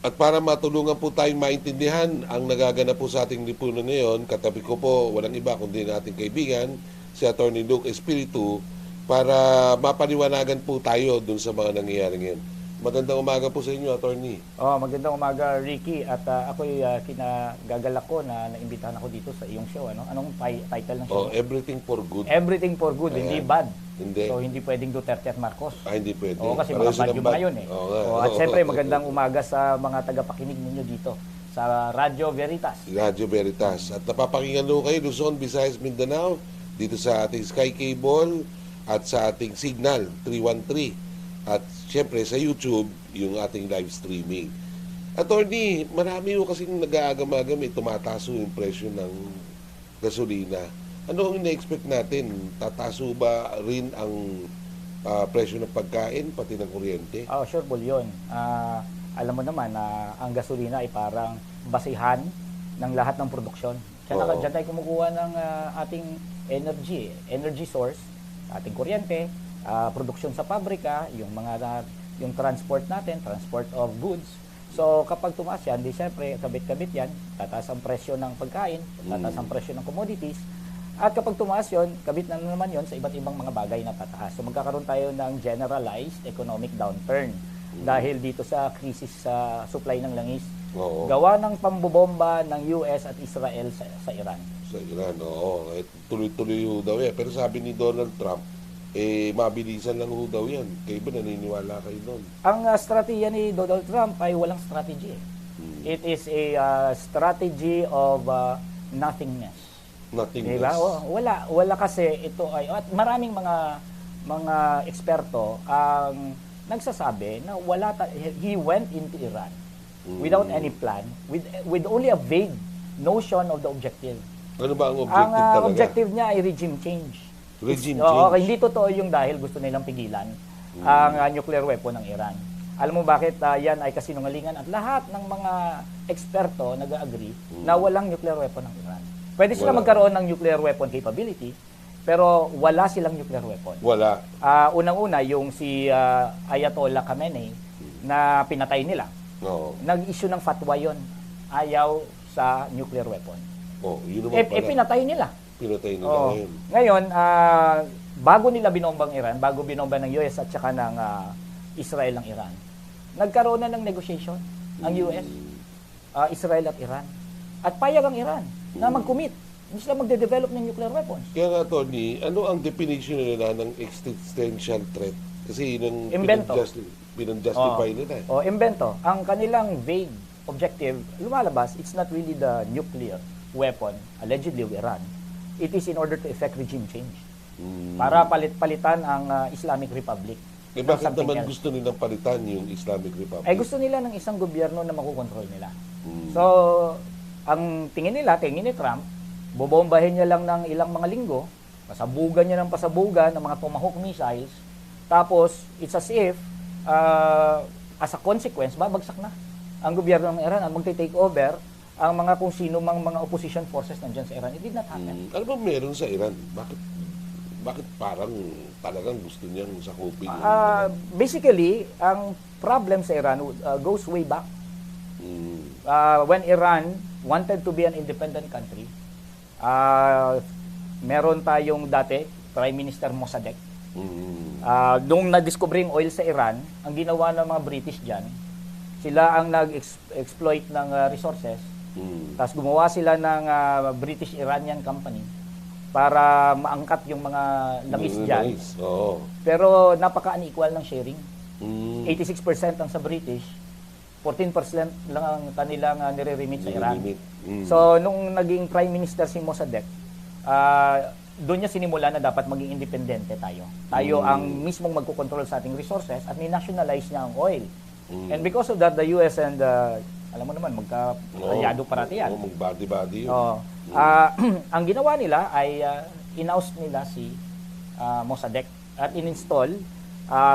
At para matulungan po tayong maintindihan ang nagaganap po sa ating lipunan ngayon, katabi ko po walang iba kundi ang ating kaibigan, si Atty. Luke Espiritu, para mapaliwanagan po tayo dun sa mga nangyayari ngayon. Magandang umaga po sa inyo, Atty. Oh, magandang umaga, Ricky. At ako'y kinagagalak ko na naimbitahan ako dito sa iyong show. Ano? Anong title ng show? Everything for Good. Everything for Good, hindi Ayan. bad. Hindi. So, hindi pwedeng Duterte at Marcos. Hindi pwede. Oo, kasi Pareho mga bad silang yung bad. mga yun eh. Oo nga. At syempre, magandang umaga sa mga tagapakinig ninyo dito sa Radyo Veritas. Radyo Veritas. At napapakinggan nyo kayo Luzon, Visayas, Mindanao, dito sa ating Sky Cable at sa ating Signal 313. At syempre sa YouTube, yung ating live streaming. Attorney, marami yung kasing nag-aagam-agam, tumataso yung presyo ng gasolina. Ano ang ina-expect natin? Tataso ba rin ang presyo ng pagkain, pati ng kuryente? Oh, sure, Bulyon. Alam mo naman na ang gasolina ay parang basihan ng lahat ng produksyon. Oo. Diyan tayo kumukuha ng ating energy source, ating kuryente, produksyon sa pabrika, yung transport natin, transport of goods. So kapag tumaas yan, di syempre kabit-kabit yan, tataas ang presyo ng pagkain, tataas ang presyo ng commodities. At kapag tumaas yun, kabit na naman yun sa iba't ibang mga bagay na tataas. So magkakaroon tayo ng generalized economic downturn dahil dito sa krisis sa supply ng langis. Oo. Gawa ng pambobomba ng US at Israel sa Iran. Sa Iran, oo. Tuloy-tuloy ho daw yan. Pero sabi ni Donald Trump, mabilisan lang ho daw yan. Kayo ba naniniwala kayo doon? Ang strategy ni Donald Trump ay walang strategy. It is a strategy of nothingness. Nothingness. Diba? Wala kasi ito ay at maraming mga eksperto ang nagsasabi na he went into Iran without any plan, with only a vague notion of the objective. Ano ba ang objective Ang talaga? objective niya ay regime change. Regime Oo, change. hindi totoo yung dahil gusto nilang pigilan ang nuclear weapon ng Iran. Alam mo bakit yan ay kasinungalingan at lahat ng mga eksperto nag-agree na walang nuclear weapon ng Iran. Pwede sila Wala. magkaroon ng nuclear weapon capability, pero wala silang nuclear weapon. Wala. Unang-una, yung si Ayatollah Khamenei na pinatay nila. Oo. Nag-issue ng fatwa yon. Ayaw sa nuclear weapon. Yun naman pala. Pinatay nila. Pinatay nila Oo. ngayon. Ngayon, bago nila binombang Iran, bago binomba ng US at saka ng Israel ang Iran, nagkaroon na ng negotiation ang US, Israel at Iran. At payag ang Iran na mag-commit. Hindi sila magde-develop ng nuclear weapons. Kaya nga, Tony, ano ang definition nila ng existential threat? Kasi yun ang Invento. pinag-justify nila. Invento. Ang kanilang vague objective, lumalabas, it's not really the nuclear weapon, allegedly of Iran. It is in order to effect regime change. Para palitan ang Islamic Republic. Bakit Something naman else. gusto nilang palitan yung Islamic Republic? Gusto nila ng isang gobyerno na makukontrol nila. So, ang tingin ni Trump, bobombahin niya lang ng ilang mga linggo, pasabugan niya ng pasabugan ng mga Tomahawk missiles, tapos it's as if, as a consequence, babagsak na ang gobyerno ng Iran at magte-take over ang mga kung sino mang mga opposition forces nandiyan sa Iran. It did not happen. Ano ba meron sa Iran? Bakit parang talagang gusto niyang sakupin yung Basically, ang problem sa Iran goes way back. When Iran wanted to be an independent country, meron tayong dati, Prime Minister Mossadegh. Nung na-discover yung oil sa Iran, ang ginawa ng mga British dyan, sila ang nag-exploit ng resources, tapos gumawa sila ng British-Iranian company para maangkat yung mga langis dyan. Oo. Pero napaka-unequal ng sharing. 86% 86% ang sa British, 14% lang ang kanilang nire-remit sa Iran. Nire-remit. So, nung naging Prime Minister si Mossadegh, doon niya sinimula na dapat maging independente tayo. Tayo ang mismong magkukontrol sa ating resources at ni-nationalize niya ang oil. And because of that, the US and alam mo naman, magka-aliado parati yan. Mag-body-body yun. Ang ginawa nila ay in-oust nila si Mossadegh at in-install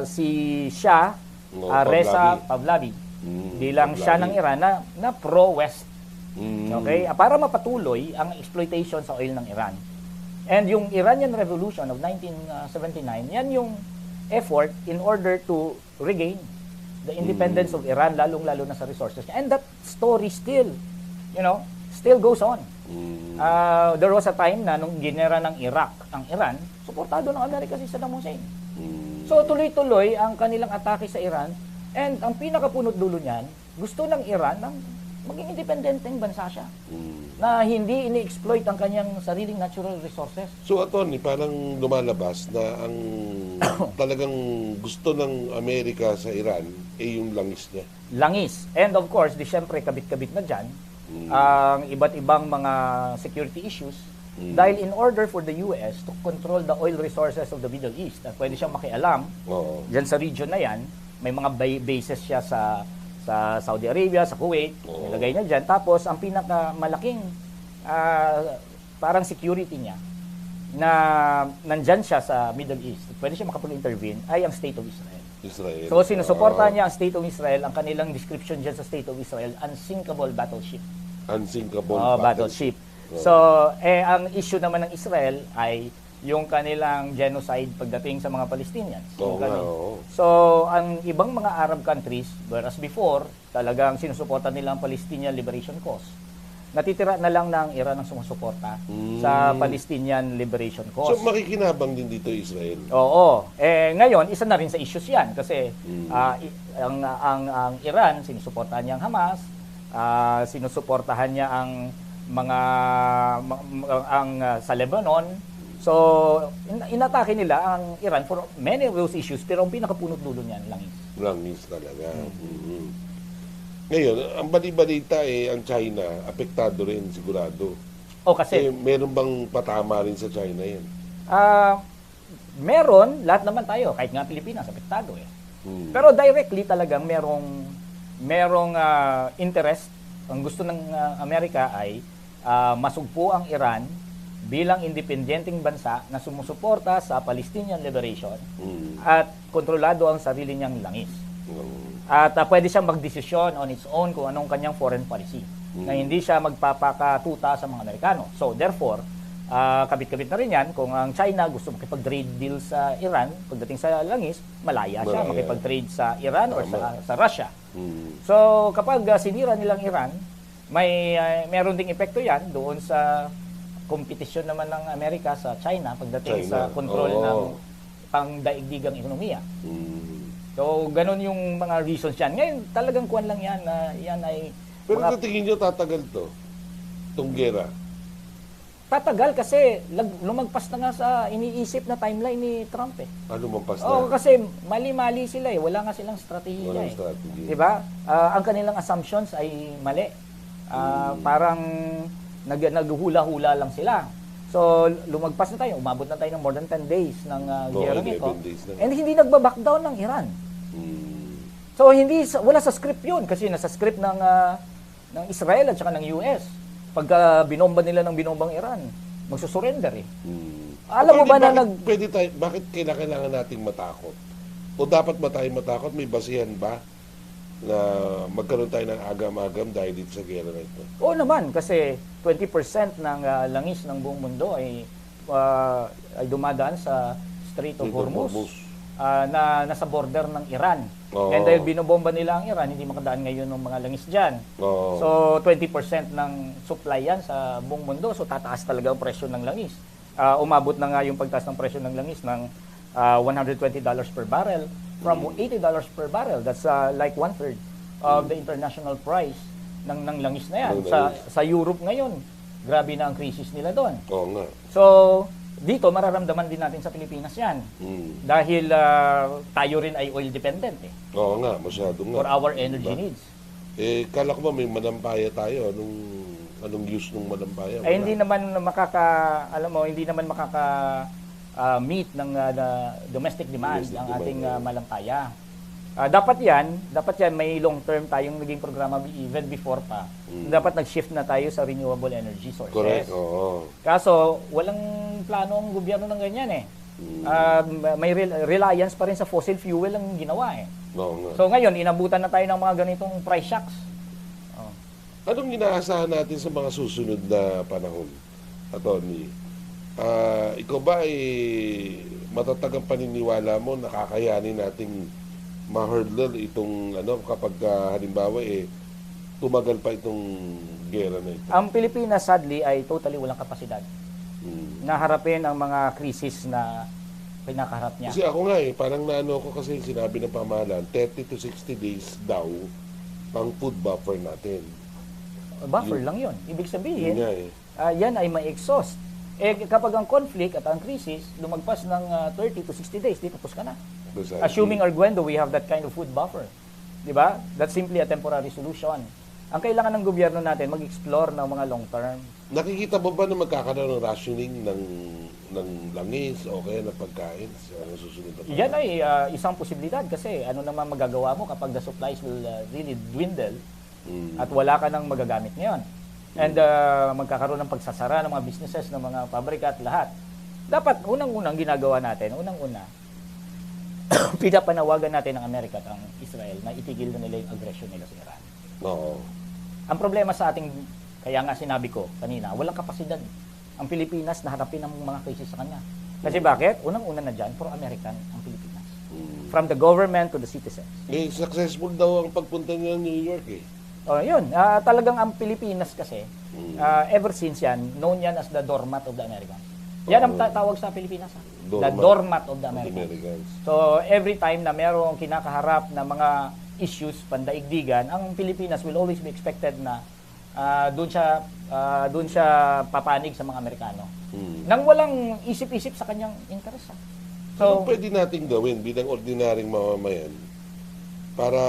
si Shah Reza Pahlavi bilang Shah ng Iran na pro-West. Okay? Para mapatuloy ang exploitation sa oil ng Iran. And yung Iranian Revolution of 1979, yan yung effort in order to regain the independence of Iran, lalong-lalo na sa resources niya. And that story still, still goes on. There was a time na nung ginera ng Iraq ang Iran, suportado ng Amerika si Saddam Hussein. So tuloy-tuloy ang kanilang atake sa Iran, and ang pinakapunot dulo niyan, gusto ng Iran ng maging independenteng bansa siya na hindi ini-exploit ang kanyang sariling natural resources. So, attorney, parang lumalabas na ang talagang gusto ng Amerika sa Iran ay yung langis niya. Langis. And of course, siyempre kabit-kabit na dyan ang iba't ibang mga security issues dahil in order for the US to control the oil resources of the Middle East, at pwede siyang makialam dyan sa region na yan, may mga bases siya sa Saudi Arabia, sa Kuwait, nilagay niya dyan. Tapos, ang pinakamalaking parang security niya na nandyan siya sa Middle East, pwede siya makapag-intervene, ay ang State of Israel. So, sinusuporta niya ang State of Israel, ang kanilang description dyan sa State of Israel, unsinkable battleship. Unsinkable battleship. So, ang issue naman ng Israel ay yung kanilang genocide pagdating sa mga Palestinians. So, ang ibang mga Arab countries, whereas before, talagang sinusuporta nila ang Palestinian Liberation Cause. Natitira na lang ng Iran ang sumusuporta sa Palestinian Liberation Cause. So, makikinabang din dito Israel? Oo. Ngayon, isa na rin sa issues yan kasi ang Iran, sinusuportahan niya ang Hamas, sinusuportahan niya ang sa Lebanon. So, inatake nila ang Iran for many of those issues, pero ang pinakapunot dulo niyan, langis. Langis talaga. Ngayon, ang bali-balita ang China, apektado rin sigurado. Kasi meron bang patama rin sa China yan? Meron, lahat naman tayo, kahit nga Pilipinas, apektado Pero directly talagang merong interest. Ang gusto ng Amerika ay masugpo ang Iran bilang independenteng bansa na sumusuporta sa Palestinian liberation at kontrolado ang sarili niyang langis. At pwede siyang magdesisyon on its own kung anong kanyang foreign policy na hindi siya magpapakatuta sa mga Amerikano. So therefore, kabit-kabit na rin yan kung ang China gusto makipag-trade deal sa Iran pagdating sa langis, malaya siya makipag-trade sa Iran or sa Russia. So kapag sinira nilang Iran, meron ding epekto yan doon sa kompetisyon naman ng Amerika sa China pagdating sa control ng pangdaigdigang ekonomiya. So, ganun yung mga reasons yan. Ngayon, talagang kuwan lang yan na yan ay... Pero sa tingin nyo, tatagal to? Itong gera? Tatagal kasi lumagpas na nga sa iniisip na timeline ni Trump lumagpas na? Kasi mali-mali sila Wala nga silang strategiya Walang strategy. Diba? Ang kanilang assumptions ay mali. Parang naghuhula-hula lang sila. So, lumagpas na tayo. Umabot na tayo ng more than 10 days ng gera nito. And hindi nagbaback down ng Iran. So, wala sa script yun. Kasi nasa script ng Israel at saka ng US. Pagka binomba nila ng binombang Iran, magsusurrender Alam mo ba na bakit kailangan nating matakot? O dapat ba tayo matakot? May basihan ba na magkaroon tayo ng agam-agam dahil dito sa gera na ito? Oo naman, kasi 20% ng langis ng buong mundo ay dumadaan sa Strait of Hormuz na nasa border ng Iran. And dahil binobomba nila ang Iran, hindi makadaan ngayon ng mga langis dyan. So 20% ng supply yan sa buong mundo, so tataas talaga ang presyo ng langis. Umabot na nga yung pagtaas ng presyo ng langis ng $120 per barrel from $80 per barrel. That's like 1/3 of the international price ng langis na yan. Sa Europe ngayon, grabe na ang crisis nila doon. Oo nga. So, dito mararamdaman din natin sa Pilipinas yan. Dahil tayo rin ay oil dependent Oo nga, masyado nga. for our energy needs. Kala ko ba may manampaya tayo? Anong use ng manampaya? Hindi naman hindi naman meet ng domestic demand ang ating malampaya. Dapat yan may long-term tayong naging programa even before pa. Dapat nag-shift na tayo sa renewable energy sources. Correct, oo. Kaso, walang plano ang gobyerno ng ganyan may reliance pa rin sa fossil fuel ang ginawa Oo nga. So ngayon, inabutan na tayo ng mga ganitong price shocks. Anong inaasahan natin sa mga susunod na panahon, Atty.? Ikaw ba matatag ang paniniwala mo na kakayanin nating ma-hurdle itong kapag halimbawa tumagal pa itong gera na ito? Ang Pilipinas, sadly, ay totally walang kapasidad na harapin ang mga krisis na pinakaharap niya. Kasi ako nga parang naano ko kasi sinabi ng pamahalaan, 30 to 60 days daw pang food buffer natin. Buffer lang yun. Ibig sabihin, Yun nga yan ay ma-exhaust. Kapag ang conflict at ang krisis lumagpas ng 30 to 60 days, di tapos ka na. Precisely. Assuming arguendo, we have that kind of food buffer. Di ba? That's simply a temporary solution. Ang kailangan ng gobyerno natin, mag-explore ng mga long term. Nakikita mo ba na magkakaroon ng rationing ng langis o kaya ng pagkain sa susunod na panahon? Yan ay isang posibilidad kasi ano naman magagawa mo kapag the supplies will really dwindle at wala ka nang magagamit ngayon. And magkakaroon ng pagsasara ng mga businesses, ng mga pabrika at lahat. Dapat unang-unang ginagawa natin, pinapanawagan natin ng Amerika at ang Israel na itigil na nila yung aggression nila sa Iran. Oo. Ang problema sa ating, kaya nga sinabi ko kanina, walang kapasidad ang Pilipinas na harapin ang mga krisis sa kanya. Kasi bakit? Unang-una na dyan, pro-American ang Pilipinas. From the government to the citizens. Successful daw ang pagpunta niya ng New York Yun, talagang ang Pilipinas kasi, ever since yan, known yan as the doormat of the Americans. Yan ang tawag sa Pilipinas. The doormat of the Americans. So, every time na merong kinakaharap na mga issues, pandaigdigan, ang Pilipinas will always be expected na doon siya papanig sa mga Amerikano. Nang walang isip-isip sa kanyang interest. So, pwede nating gawin bilang ordinaryong mamamayan para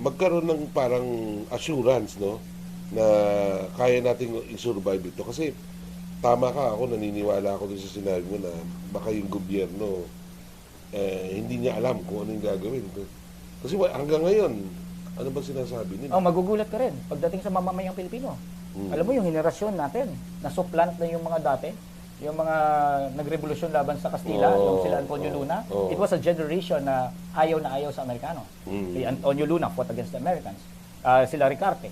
magkaroon ng parang assurance, no, na kaya nating i-survive ito. Kasi tama ka, ako naniniwala ako dun sa sinabi mo na baka yung gobyerno hindi niya alam kung ano yung gagawin. Kasi hanggang ngayon, ano ba sinasabi nila? Magugulat ka rin pagdating sa mamamayang Pilipino. Alam mo yung henerasyon natin, nasuplant na yung mga dati, yung mga nagrevolusyon laban sa Kastila, yung sila Antonio Luna. It was a generation na ayaw sa Amerikano. Si Antonio Luna fought against the Americans. Sila Ricarte.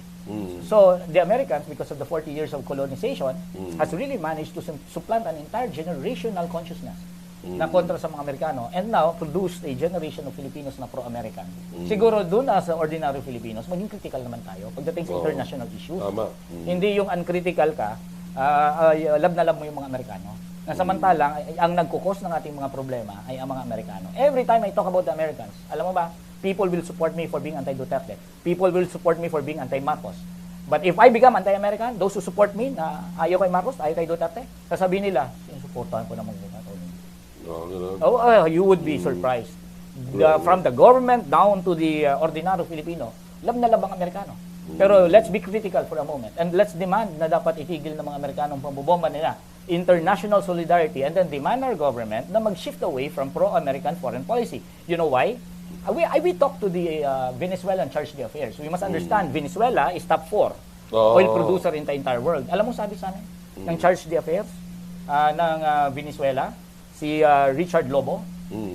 So, the Americans, because of the 40 years of colonization, has really managed to supplant an entire generational consciousness na kontra sa mga Amerikano, and now produced a generation of Filipinos na pro-American. Siguro doon as ordinary Filipinos, maging critical naman tayo pagdating sa international issues. Tama. Hindi yung uncritical ka, love na love mo yung mga Amerikano. Na samantalang, ang nagkukos ng ating mga problema ay ang mga Amerikano. Every time I talk about the Americans, alam mo ba, people will support me for being anti-Duterte. People will support me for being anti-Marcos. But if I become anti-American, those who support me na ayaw kay Marcos, ayaw kay Duterte, sasabihin nila, sinusuportahan ko naman nila. You would be surprised. From the government down to the ordinary Filipino, love na love ang Amerikano. Pero let's be critical for a moment and let's demand na dapat itigil ng mga Amerikanong pambobomba nila. International solidarity, and then demand our government na mag-shift away from pro-American foreign policy. You know why? We talked to the Venezuelan Charge de Affairs. We must understand, Venezuela is top 4 oil producer in the entire world. Alam mo sabi sa amin ng Charge de Affairs ng Venezuela, si Richard Lobo,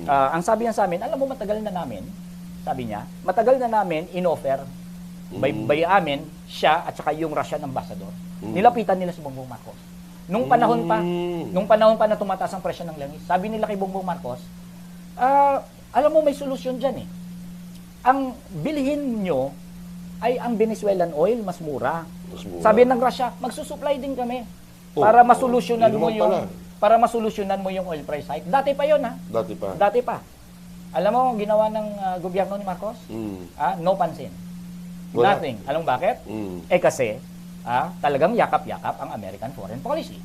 ang sabi niya sa amin, alam mo matagal na namin, sabi niya, matagal na namin in-offer by amin siya at saka yung Russian ambassador. Nilapitan nila si Bongbong Marcos. Nung panahon pa na tumataas ang presyo ng langis, sabi nila kay Bongbong Marcos, alam mo may solusyon dyan eh. Ang bilhin nyo ay ang Venezuelan oil, mas mura. Sabi ng Russia, magsusupply din kami para masolusyonan mo yung oil price hike. Dati pa 'yon ha. Dati pa. Alam mo ginawa ng gobyerno ni Marcos? No pansin. Wala. Nothing. Alam mo bakit? Kasi talagang yakap-yakap ang American foreign policy.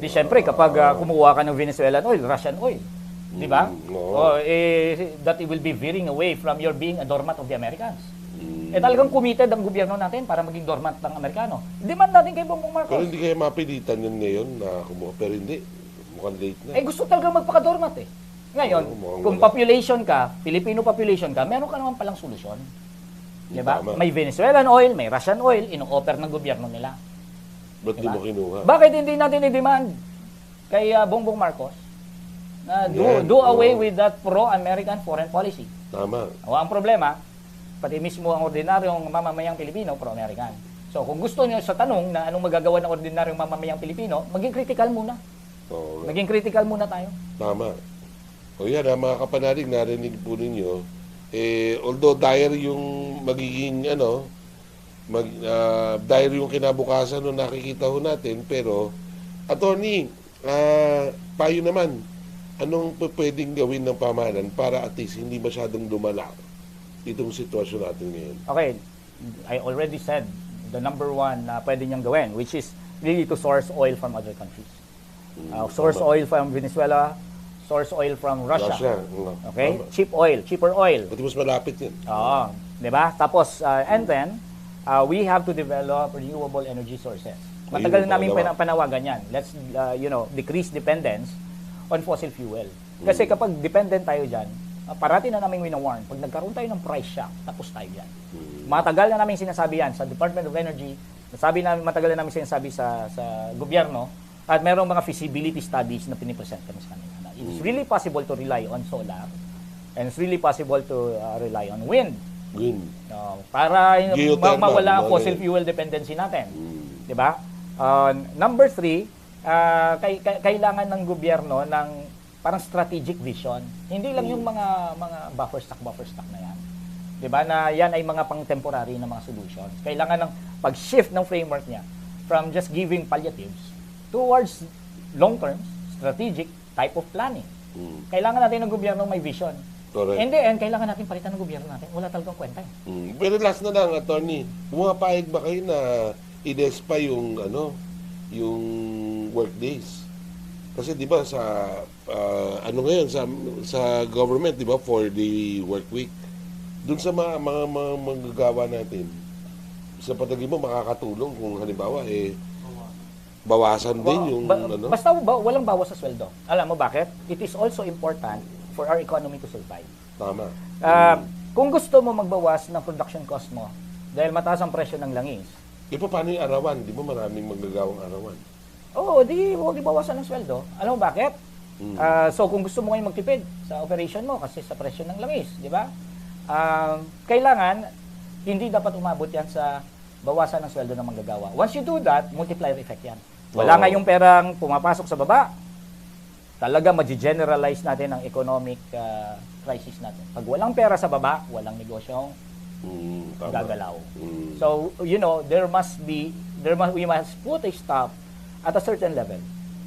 Di syempre kapag kumuha ka ng Venezuelan oil, Russian oil, di ba? That it will be veering away from your being a doormat of the Americans. Talagang committed ang gobyerno natin para maging doormat ng Amerikano. Demand natin kay Bongbong Marcos. Pero hindi kaya mapilitan yun ngayon na kumuha. Pero hindi. Mukhang late na. Gusto talagang magpaka-doormat eh. Ngayon, kung population ka, Filipino population ka, meron ka naman palang solusyon. Diba? May Venezuelan oil, may Russian oil, ino-offer ng gobyerno nila. Ba't di mo kinuha? Bakit hindi natin i-demand kay Bongbong Marcos na do away with that pro-American foreign policy? Tama. Ang problema, pati mismo ang ordinaryong mamamayang Pilipino, pro-American. So kung gusto niyo sa tanong na anong magagawa ng ordinaryong mamamayang Pilipino, maging critical muna. Maging critical muna tayo. Tama. O yan, mga kapanalig, narinig po ninyo, although dire yung magiging, dire yung kinabukasan nung nakikita ho natin, pero, attorney, payo naman, anong pwedeng gawin ng pamahalaan para at least hindi masyadong lumala itong sitwasyon natin ngayon? Okay, I already said the number one na pwede niyang gawin, which is really to source oil from other countries. Source Tama. oil from Venezuela, source oil from Russia. Okay? Tama. Cheaper oil. Pati mas malapit yun. Oo, 'di ba? Tapos and then we have to develop renewable energy sources. Matagal Ayun, na namin pangalawa. panawagan 'yan. Let's decrease dependence on fossil fuel. Kasi kapag dependent tayo diyan, parati na namin wino-warn. Pag nagkaroon tayo ng price shock, tapos tayo diyan. Matagal na namin sinasabi 'yan sa Department of Energy. Matagal na namin sinasabi sa gobyerno at merong mga feasibility studies na pinipresent kami sa kanila. It's really possible to rely on solar and it's really possible to rely on wind. Yun. Para Geothermal, mawala ang mga fossil ganyan. fuel dependency natin. 'Di ba? Number 3, kailangan ng gobyerno ng parang strategic vision. Hindi lang yung mga buffer stock na 'yan. 'Di ba? Na 'yan ay mga pang-temporary na mga solutions. Kailangan ng pag-shift ng framework niya from just giving palliatives towards long-term strategic type of planning. Kailangan natin ng gobyerno may vision. Correct. In the end, kailangan natin palitan ng gobyerno natin. Wala talagang kwenta. Pero last na lang, attorney, pumapayag ba kayo na i-despa yung yung work days? Kasi 'di ba sa ngayon sa government, 'di ba, for the work week. Doon sa mga manggagawa natin, sa patagi mo makakatulong kung halimbawa bawasan din yung Basta walang bawas sa sweldo. Alam mo bakit? It is also important for our economy to survive. Tama. Kung gusto mo magbawas ng production cost mo dahil mataas ang presyo ng langis, Paano yung arawan? Di ba maraming maggagawang arawan? huwag ibawasan ng sweldo. Alam mo bakit? So kung gusto mo ngayon magtipid sa operation mo kasi sa presyo ng langis, di ba? Kailangan hindi dapat umabot yan sa bawasan ng sweldo ng manggagawa. Once you do that, multiplier effect yan. Wala nga yung perang pumapasok sa baba, talaga ma-generalize natin ang economic crisis natin. Pag walang pera sa baba, walang negosyong gagalaw. So, we must put a stop at a certain level.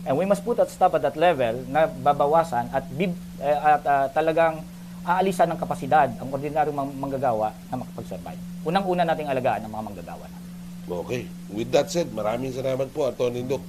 And we must put a stop at that level na babawasan at talagang aalisan ng kapasidad ang ordinaryong manggagawa na makapag-survive. Unang-una nating alagaan ang mga manggagawa natin. Okay. With that said, maraming salamat po, Atty. Doc.